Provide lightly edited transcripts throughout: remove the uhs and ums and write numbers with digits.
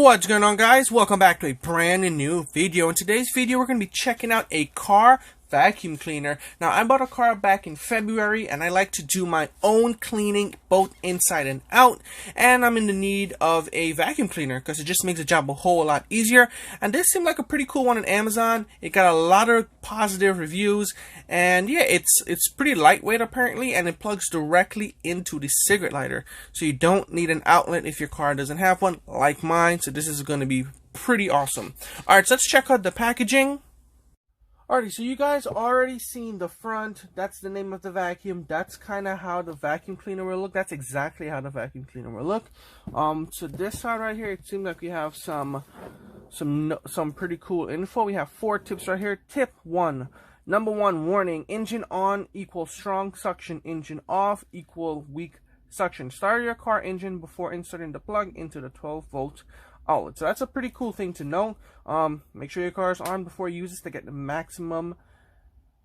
What's going on, guys? Welcome back to a brand new video. In today's video, we're going to be checking out a car vacuum cleaner. Now, I bought a car back in February, and I like to do my own cleaning both inside and out, and I'm in the need of a vacuum cleaner because it just makes the job a whole lot easier. And this seemed like a pretty cool one on Amazon. It got a lot of positive reviews, and yeah, it's pretty lightweight apparently, and it plugs directly into the cigarette lighter, so you don't need an outlet if your car doesn't have one like mine. So this is going to be pretty awesome. Alright, so let's check out the packaging. Alrighty, so you guys already seen the front. That's the name of the vacuum. That's kind of how the vacuum cleaner will look. That's exactly how the vacuum cleaner will look. So this side right here, it seems like we have some pretty cool info. We have 4 tips right here. Tip 1. Number 1, warning: engine on equals strong suction, engine off equal weak suction. Start your car engine before inserting the plug into the 12-volt outlet. So that's a pretty cool thing to know. Make sure your car is on before you use this to get the maximum,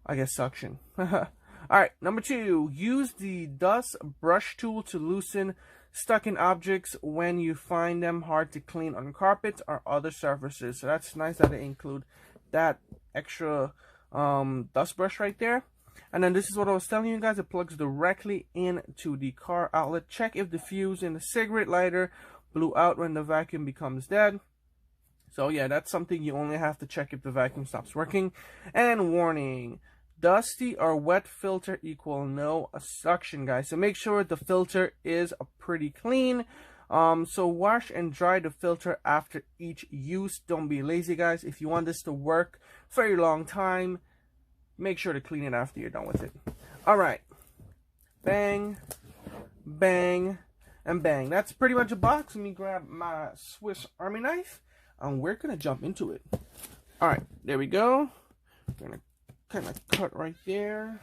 I guess, suction. Alright, number 2, use the dust brush tool to loosen stuck in objects when you find them hard to clean on carpets or other surfaces. So that's nice that they include that extra dust brush right there. And then this is what I was telling you guys, it plugs directly into the car outlet. Check if the fuse in the cigarette lighter blew out when the vacuum becomes dead. So yeah, that's something you only have to check if the vacuum stops working. And warning: dusty or wet filter equal no suction, guys. So make sure the filter is pretty clean. So wash and dry the filter after each use. Don't be lazy, guys. If you want this to work for a long time, make sure to clean it after you're done with it. Alright, bang, bang, and bang. That's pretty much a box. Let me grab my Swiss Army knife, and we're gonna jump into it. Alright, there we go. Gonna kind of cut right there.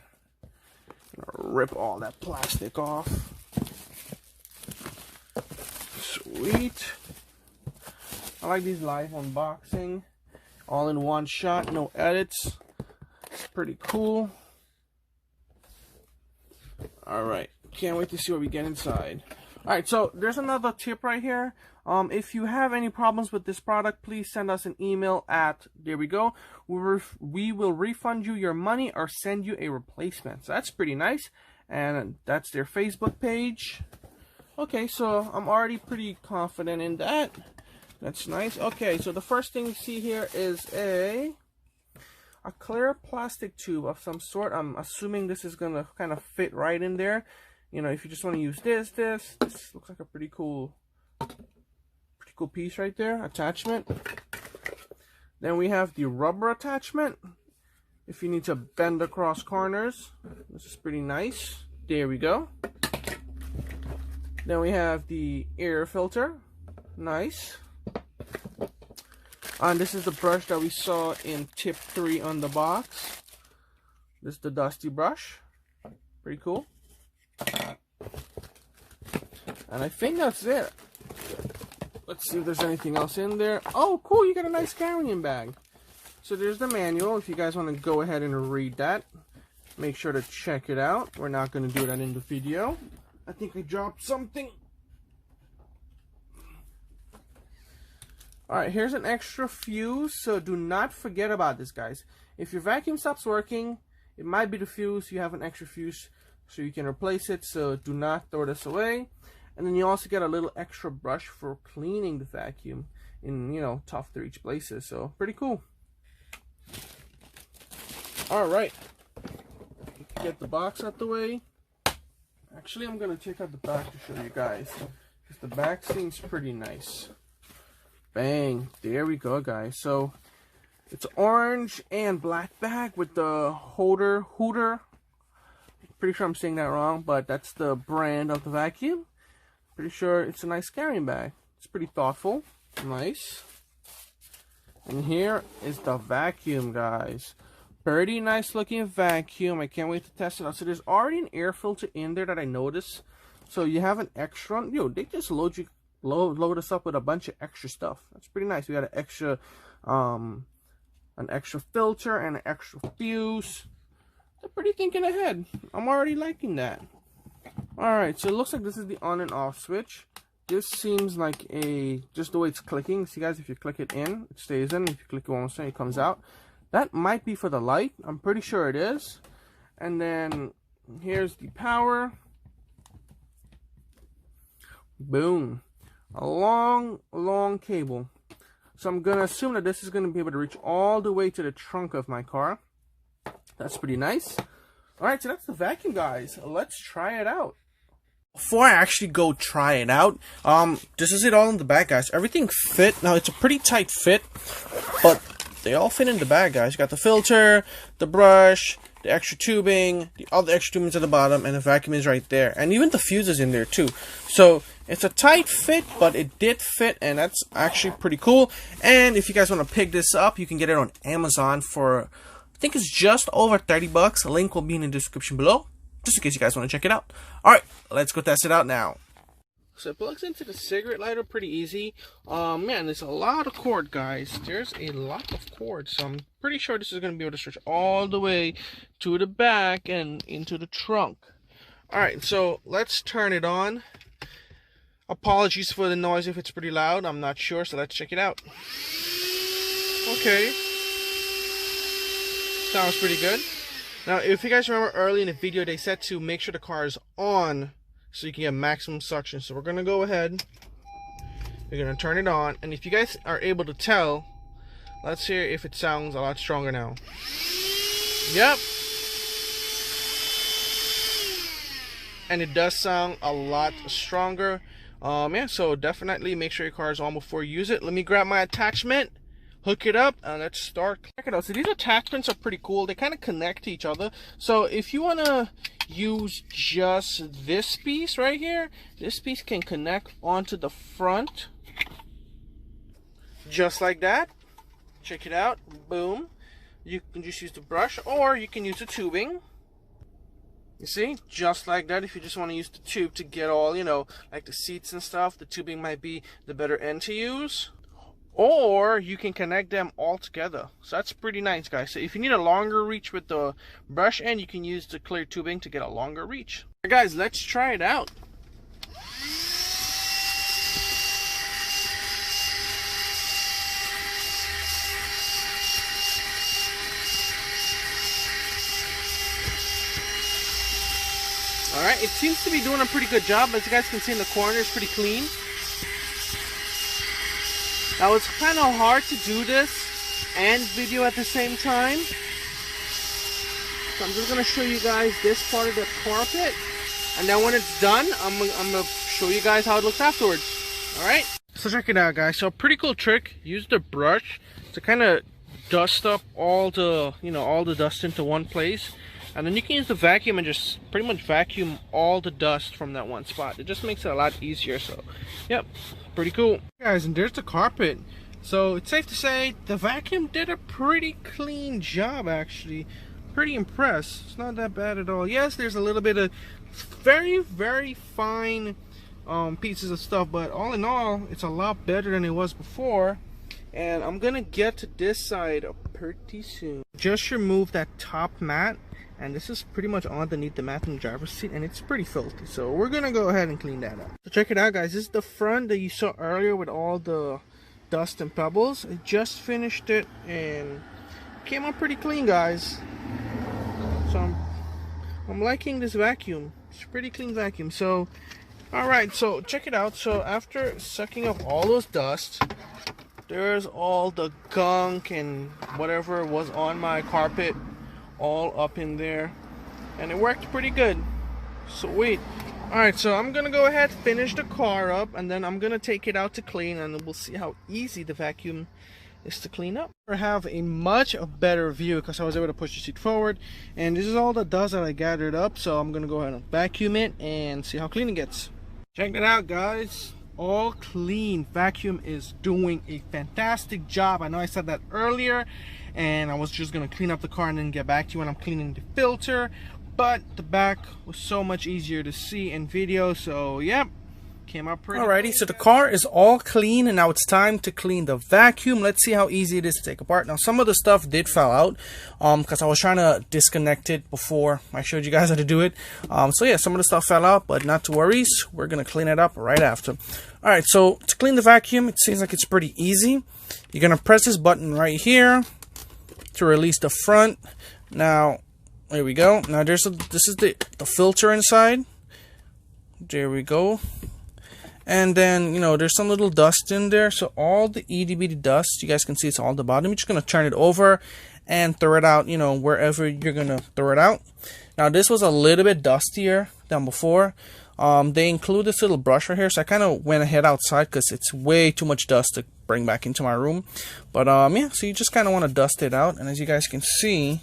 Gonna rip all that plastic off. Sweet. I like these live unboxing, all in one shot, no edits. It's pretty cool. Alright, can't wait to see what we get inside. Alright, so there's another tip right here. If you have any problems with this product, please send us an email at, there we go, we will refund you your money or send you a replacement. So that's pretty nice. And that's their Facebook page. Okay, so I'm already pretty confident in that. That's nice. Okay, so the first thing you see here is a clear plastic tube of some sort. I'm assuming this is gonna kind of fit right in there. You know, if you just want to use this looks like a pretty cool piece right there, attachment. Then we have the rubber attachment if you need to bend across corners. This is pretty nice. There we go. Then we have the air filter. Nice. And this is the brush that we saw in tip 3 on the box. This is the dusty brush. Pretty cool. And I think that's it. Let's see if there's anything else in there. Oh, cool, you got a nice carrying bag. So there's the manual. If you guys want to go ahead and read that, make sure to check it out. We're not going to do that in the video. I think I dropped something. Alright, here's an extra fuse, so do not forget about this, guys. If your vacuum stops working, it might be the fuse. You have an extra fuse so you can replace it, so do not throw this away. And then you also get a little extra brush for cleaning the vacuum in, you know, tough to reach places. So pretty cool. Alright, get the box out the way. Actually, I'm going to take out the back to show you guys, because the back seems pretty nice. Bang, there we go, guys. So it's orange and black bag with the Hotor. Pretty sure I'm saying that wrong, but that's the brand of the vacuum. Pretty sure it's a nice carrying bag. It's pretty thoughtful. Nice. And here is the vacuum, guys. Pretty nice looking vacuum. I can't wait to test it out. So there's already an air filter in there that I noticed. So you have an extra. Yo, they just load us up with a bunch of extra stuff. That's pretty nice. We got an extra filter and an extra fuse. They're pretty thinking ahead. I'm already liking that. Alright, so it looks like this is the on and off switch. this seems like just the way it's clicking. See guys, if you click it in, it stays in. If you click it once, it comes out. That might be for the light. I'm pretty sure it is. And then here's the power. Boom. A long cable. So I'm gonna assume that this is gonna be able to reach all the way to the trunk of my car. That's pretty nice. Alright, so that's the vacuum, guys. Let's try it out. Before I actually go try it out, this is it all in the bag, guys. Everything fit. Now, it's a pretty tight fit, but they all fit in the bag, guys. You got the filter, the brush, the extra tubing, the other extra tubing is at the bottom, and the vacuum is right there. And even the fuse is in there, too. So, it's a tight fit, but it did fit, and that's actually pretty cool. And if you guys want to pick this up, you can get it on Amazon for, I think it's just over 30 bucks. A link will be in the description below, just in case you guys want to check it out. Alright, let's go test it out now. So it plugs into the cigarette lighter pretty easy. Man, there's a lot of cord, guys. There's a lot of cord, so I'm pretty sure this is going to be able to stretch all the way to the back and into the trunk. Alright, so let's turn it on. Apologies for the noise if it's pretty loud. I'm not sure, so let's check it out. Okay. Sounds pretty good. Now, if you guys remember early in the video, they said to make sure the car is on so you can get maximum suction. So we're going to go ahead. We're going to turn it on. And if you guys are able to tell, let's hear if it sounds a lot stronger now. Yep. And it does sound a lot stronger. Yeah, so definitely make sure your car is on before you use it. Let me grab my attachment. Hook it up and let's start. Check it out. So these attachments are pretty cool. They kind of connect to each other. So if you want to use just this piece right here, this piece can connect onto the front. Just like that. Check it out. Boom. You can just use the brush or you can use the tubing. You see? Just like that. If you just want to use the tube to get all, you know, like the seats and stuff, the tubing might be the better end to use. Or you can connect them all together. So that's pretty nice, guys. So if you need a longer reach with the brush end, you can use the clear tubing to get a longer reach. Alright, guys, let's try it out. Alright, it seems to be doing a pretty good job. As you guys can see in the corner, it's pretty clean. Now it's kind of hard to do this and video at the same time. So I'm just going to show you guys this part of the carpet. And then when it's done, I'm going to show you guys how it looks afterwards. Alright? So check it out, guys. So a pretty cool trick. Use the brush to kind of dust up all the, all the dust into one place. And then you can use the vacuum and just pretty much vacuum all the dust from that one spot. It just makes it a lot easier. So, yep. Pretty cool. Guys, and there's the carpet. So it's safe to say the vacuum did a pretty clean job, actually. Pretty impressed. It's not that bad at all. Yes, there's a little bit of very fine pieces of stuff, but all in all, it's a lot better than it was before. And I'm gonna get to this side pretty soon. Just remove that top mat, and this is pretty much underneath the mat in the driver's seat, and it's pretty filthy. So we're gonna go ahead and clean that up. So check it out, guys. This is the front that you saw earlier with all the dust and pebbles. I just finished it and came out pretty clean, guys. So I'm liking this vacuum. It's a pretty clean vacuum. So alright, so check it out. So after sucking up all those dust, there's all the gunk and whatever was on my carpet all up in there, and it worked pretty good. Sweet. Alright, so I'm gonna go ahead, finish the car up, and then I'm gonna take it out to clean, and we'll see how easy the vacuum is to clean up. I have a much better view because I was able to push the seat forward, and this is all the dust that I gathered up. So I'm gonna go ahead and vacuum it and see how clean it gets. Check it out, guys. All clean. Vacuum is doing a fantastic job. I know I said that earlier, and I was just gonna clean up the car and then get back to you when I'm cleaning the filter, but the back was so much easier to see in video. So yep, came out pretty. Alrighty, so the car is all clean, and now it's time to clean the vacuum. Let's see how easy it is to take apart. Now some of the stuff did fall out because I was trying to disconnect it before I showed you guys how to do it. So yeah, some of the stuff fell out, but not to worry, we're gonna clean it up right after. Alright, so to clean the vacuum, it seems like it's pretty easy. You're going to press this button right here to release the front. Now, there we go. Now this is the filter inside. There we go. And then, there's some little dust in there. So all the itty bitty dust, you guys can see it's all at the bottom. You're just going to turn it over and throw it out, wherever you're going to throw it out. Now this was a little bit dustier than before. They include this little brush right here, so I kind of went ahead outside because it's way too much dust to bring back into my room. But yeah, so you just kind of want to dust it out. And as you guys can see,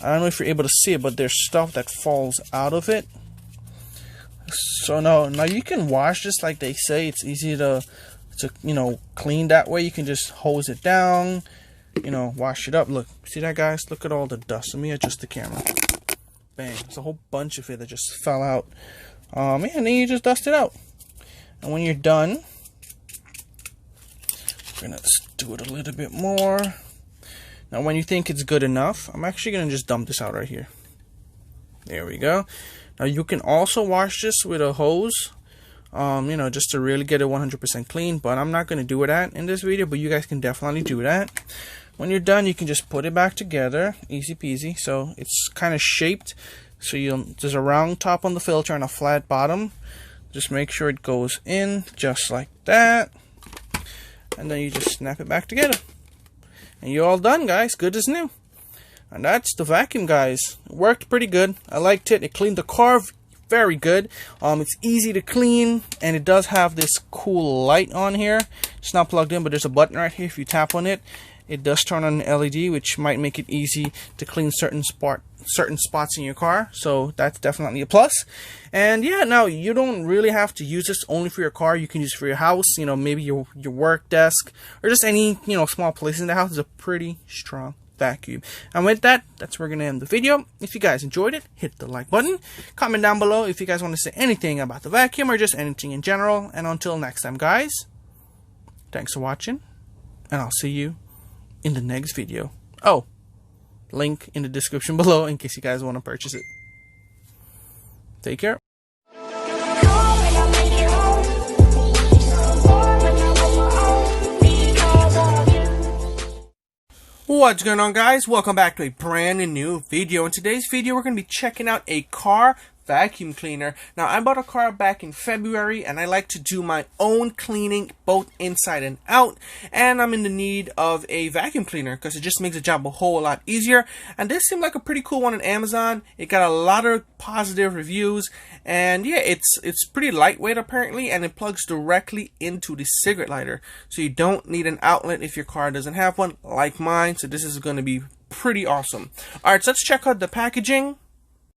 I don't know if you're able to see it, but there's stuff that falls out of it. So now you can wash this like they say. It's easy to clean that way. You can just hose it down, wash it up. Look, see that, guys? Look at all the dust. Let me adjust the camera. Bang, there's a whole bunch of it that just fell out. Yeah, and then you just dust it out. And when you're done, we're gonna do it a little bit more. Now when you think it's good enough, I'm actually gonna just dump this out right here. There we go. Now you can also wash this with a hose, just to really get it 100% clean, but I'm not gonna do that in this video, but you guys can definitely do that. When you're done, you can just put it back together, easy peasy. So it's kind of shaped. So there's a round top on the filter and a flat bottom. Just make sure it goes in just like that. And then you just snap it back together. And you're all done, guys. Good as new. And that's the vacuum, guys. It worked pretty good. I liked it. It cleaned the car very good. It's easy to clean, and it does have this cool light on here. It's not plugged in, but there's a button right here. If you tap on it, it does turn on an LED, which might make it easy to clean certain spots in your car. So that's definitely a plus. And yeah, now you don't really have to use this only for your car. You can use it for your house, maybe your work desk, or just any small place in the house. Is a pretty strong vacuum. And with that, that's where we're gonna end the video. If you guys enjoyed it, hit the like button, comment down below if you guys want to say anything about the vacuum or just anything in general. And until next time, guys, thanks for watching, and I'll see you in the next video. Oh, link in the description below in case you guys want to purchase it. Take care. What's going on, guys? Welcome back to a brand new video. In today's video, we're going to be checking out a car vacuum cleaner. Now, I bought a car back in February, and I like to do my own cleaning both inside and out, and I'm in the need of a vacuum cleaner because it just makes the job a whole lot easier. And this seemed like a pretty cool one on Amazon. It got a lot of positive reviews, and yeah, it's pretty lightweight apparently, and it plugs directly into the cigarette lighter, so you don't need an outlet if your car doesn't have one like mine. So this is going to be pretty awesome. Alright, so let's check out the packaging.